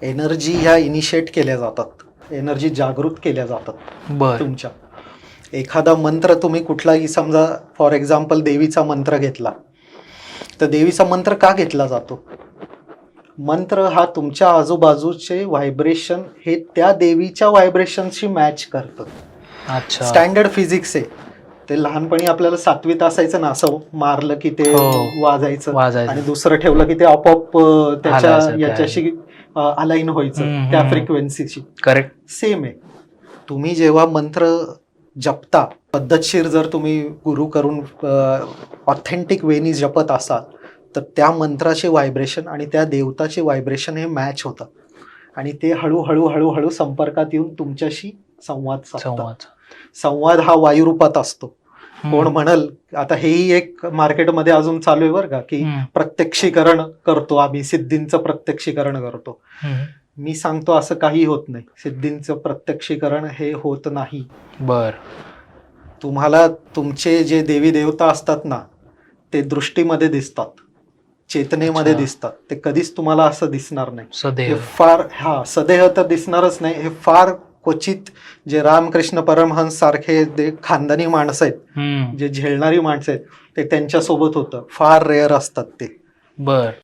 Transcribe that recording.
Energy ह्या initiate केल्या जातात, एनर्जी जागृत केल्या जातात बर तुमच्या. एखादा मंत्र तुम्ही कुठलाही, समजा फॉर एक्झाम्पल देवीचा मंत्र घेतला, तर देवीचा मंत्र का घेतला जातो? मंत्र हा तुमच्या आजूबाजूचे व्हायब्रेशन हे त्या देवीच्या व्हायब्रेशनशी मॅच करतं. अच्छा. स्टँडर्ड फिजिक्स आहे ते. लहानपणी आपल्याला 7वीत असायचं ना, असं मारलं की ते हो. वाजायचं वाजायचं. आणि दुसरं ठेवलं की ते आपोआप त्याच्या हालायचं, याच्याशी अलाइन व्हायचं, त्या फ्रिक्वेन्सीशी. करेक्ट. सेम आहे. तुम्ही जेव्हा मंत्र जपता, पद्धतशीर जर तुम्ही गुरु करून ऑथेंटिक वेनी जपत असाल, तर त्या मंत्राचे व्हायब्रेशन आणि त्या देवताचे व्हायब्रेशन हे मॅच होतं आणि ते हळूहळू हळूहळू संपर्कात येऊन तुमच्याशी संवाद साधतात. संवाद हा वायुरूपात असतो. कोण म्हणल, आता हेही एक मार्केटमध्ये अजून चालू आहे बरं का, की प्रत्यक्षीकरण करतो आम्ही, सिद्धींचं प्रत्यक्षीकरण करतो. मी सांगतो असं काही होत नाही. सिद्धींचं प्रत्यक्षीकरण हे होत नाही. बर. तुम्हाला तुमचे जे देवी देवता असतात ना, ते दृष्टीमध्ये दिसतात, चेतनेमध्ये दिसतात. ते कधीच तुम्हाला असं दिसणार नाही. सदैव. हे फार सदेह तर दिसणारच नाही. हे फार क्वचित जे रामकृष्ण परमहंस सारखे खानदानी माणसं आहेत, जे झेलणारी माणसं आहेत, ते त्यांच्यासोबत होतं. फार रेअर असतात ते. बर.